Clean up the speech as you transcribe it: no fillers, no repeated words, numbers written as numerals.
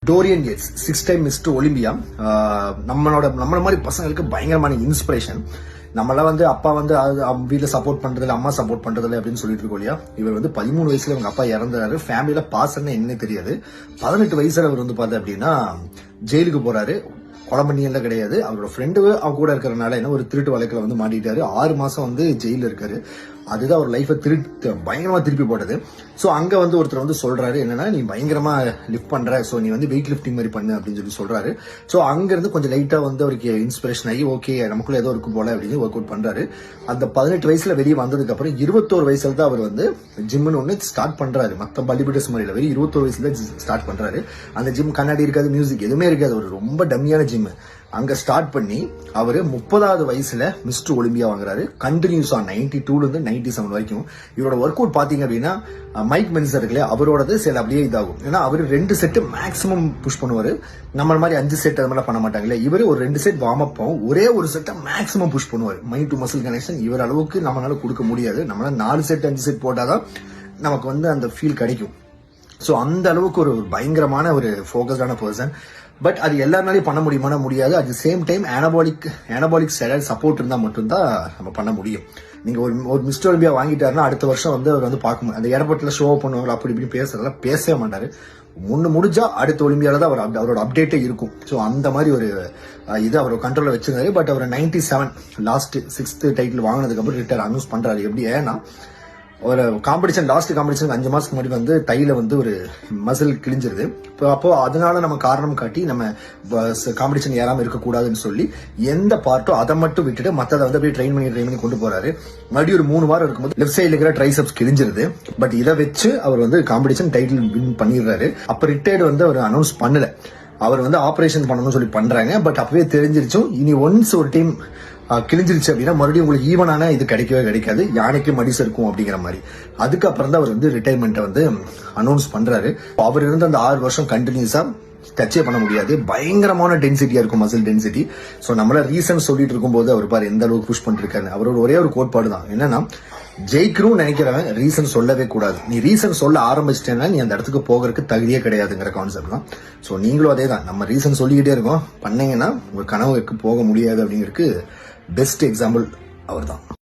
Dorian Yates 6 time mister Olympia. நம்மள மாதிரி பசங்களுக்கு பயங்கரமான இன்ஸ்பிரேஷன். நம்மளாம் வந்து அப்பா வந்து வீட்டில் சப்போர்ட் பண்றதில்ல, அம்மா சப்போர்ட் பண்றதில்ல அப்படின்னு சொல்லிட்டு இருக்கோம் இல்லையா. இவர் வந்து 13 வயசுல அவங்க அப்பா இறந்துறாரு. ஃபேமிலியில பாசம்னு என்னன்னு தெரியாது. 18 வயசுல அவர் வந்து பார்த்தா அப்படின்னா ஜெயிலுக்கு போறாரு. கொலை பண்ணியெல்லாம் கிடையாது. அவரோட ஃப்ரெண்டு அவங்க கூட இருக்கிறனால என்ன ஒரு திருட்டு வழக்கில் வந்து மாட்டிட்டாரு. 6 மாசம் வந்து ஜெயில இருக்காரு. அதுதான் அவர் லைஃபை பயங்கரமா திருப்பி போட்டது. ஸோ அங்க வந்து ஒருத்தர் வந்து சொல்றாரு என்னன்னா, நீ பயங்கரமா லிஃப்ட் பண்ற, ஸோ நீ வந்து வெயிட் லிஃப்டிங் மாதிரி பண்ணு அப்படின்னு சொல்றாரு. ஸோ அங்க இருந்து கொஞ்சம் லைட்டா வந்து அவருக்கு இன்ஸ்பிரேஷன் ஆகி ஓகே நமக்குள்ள ஏதோ இருக்கும் போல அப்படின்னு ஒர்க் அவுட் பண்றாரு. அந்த 18 வயசுல வெளியே வந்ததுக்கு அப்புறம் 21 வயசுல தான் அவர் வந்து ஜிம்னு ஒன்று ஸ்டார்ட் பண்றாரு. மற்ற பாலிவுட்டர்ஸ் மாதிரி இல்லை, வெறும் 21 வயசுல ஸ்டார்ட் பண்றாரு. அந்த ஜிம் கண்ணாடி இருக்காது, மியூசிக் எதுவுமே இருக்காது, ஒரு ரொம்ப டம்மியான ஜிம். அங்க ஸ்டார்ட் பண்ணி அவரு 30வது வயசுல மிஸ்டர் ஒலிம்பியா வாங்குறாரு. கண்டினியூஸா 92ல இருந்து 97 வரைக்கும் இவரோட ஒர்க் அவுட் பாத்தீங்க அப்படின்னா மைக் மென்சர் இருக்குல்ல, அவரோடது சில அப்படியே இதாகும். ஏன்னா அவரு 2 செட் மேக்ஸிமம் புஷ் பண்ணுவாரு. நம்ம மாதிரி 5 செட் அது மாதிரி பண்ண மாட்டாங்களே. இவரு ஒரு 2 செட் வார்ம் அப் ஆகும், ஒரே ஒரு செட்டை மேக்ஸிமம் புஷ் பண்ணுவாரு. மைண்ட் டு மசில் கனெக்ஷன் இவர் அளவுக்கு நம்மளால கொடுக்க முடியாது. நம்மளால 4 செட் 5 செட் போட்டாதான் நமக்கு வந்து அந்த ஃபீல் கிடைக்கும். ஸோ அந்த அளவுக்கு ஒரு பயங்கரமான ஒரு ஃபோக்கஸ்டான பர்சன். பட் அது எல்லாருனாலையும் பண்ண முடியுமானா முடியாது. At the same time anabolic steroid support இருந்தால் மட்டும்தான் நம்ம பண்ண முடியும். நீங்க ஒரு மிஸ்டர் ஒலிம்பியா வாங்கிட்டாருன்னா அடுத்த வருஷம் வந்து அவர் வந்து பார்க்க முடியும். அந்த ஏர்போர்ட்ல ஷோ பண்ணுவாங்க அப்படி இப்படி பேசுறதெல்லாம் பேசவே மாட்டாரு. முடிஞ்சா அடுத்த ஒலிம்பியால தான் அவரோட அப்டேட்டே இருக்கும். ஸோ அந்த மாதிரி ஒரு இது அவர் கண்ட்ரோல்ல வச்சிருந்தாரு. But our 97 last 6th title வாங்கினதுக்கு அப்புறம் ரிட்டையர் அனௌன்ஸ் பண்றாரு. எப்படி ஏன்னா ஒரு காம்படிஷன் லாஸ்ட் காம்படிஷன் 5 மாசத்துக்கு முன்னாடி வந்து தையில வந்து ஒரு மசில் கிழிஞ்சிருது. அப்போ அதனால நம்ம காரணம் காட்டி நம்ம காம்படிஷன் ஏறாம இருக்கக்கூடாதுன்னு சொல்லி எந்த பார்ட்டோ அதை மட்டும் விட்டுட்டு மற்றதை வந்து அப்படியே ட்ரெயின் பண்ணி கொண்டு போறாரு. மறுபடியும் ஒரு 3 வாரம் இருக்கும்போது லெஃப்ட் சைடுல இருக்கிற ட்ரைசெப்ஸ் கிழிஞ்சிருது. பட் இதை வச்சு அவர் வந்து காம்படிஷன் டைட்டில் வின் பண்ணிடுறாரு. அப்ப ரிட்டையர்டு வந்து அவர் அனௌன்ஸ் பண்ணல. அவர் வந்து ஆபரேஷன் பண்ணணும்னு சொல்லி பண்றாங்க. பட் அப்பவே தெரிஞ்சிருச்சும் இனி ஒன்ஸ் ஒரு டீம் கிழிஞ்சிருச்சு அப்படின்னா மறுபடியும் உங்களுக்கு ஈவனான இது கிடைக்கவே கிடைக்காது, யானைக்கு மடிசு இருக்கும் அப்படிங்கிற மாதிரி. அதுக்கப்புறம் தான் அவர் வந்து ரிட்டையர்மெண்ட்டை வந்து அனௌன்ஸ் பண்றாரு. அவர் இருந்த அந்த 6 வருஷம் கண்டினியூஸா டச்சே பண்ண முடியாது. பயங்கரமான டென்சிட்டியா இருக்கும் மசில் டென்சிட்டி. ஸோ நம்மள ரீசன் சொல்லிட்டு இருக்கும்போது அவர் பாரு எந்த அளவுக்கு புஷ் பண்ணிருக்காரு. அவரோட ஒரே ஒரு கோட்பாடு தான் என்னன்னா, ஜெயிக்கணும் நினைக்கிறவன் ரீசன் சொல்லவே கூடாது. நீ ரீசன் சொல்ல ஆரம்பிச்சிட்டேன்னா நீ அந்த இடத்துக்கு போகிறதுக்கு தகுதியே கிடையாதுங்கிற கான்செப்ட் தான். ஸோ நீங்களும் அதே தான், நம்ம ரீசன் சொல்லிக்கிட்டே இருக்கோம், பண்ணீங்கன்னா உங்க கனவுக்கு போக முடியாது அப்படிங்கிறதுக்கு பெஸ்ட் எக்ஸாம்பிள் அவர் தான்.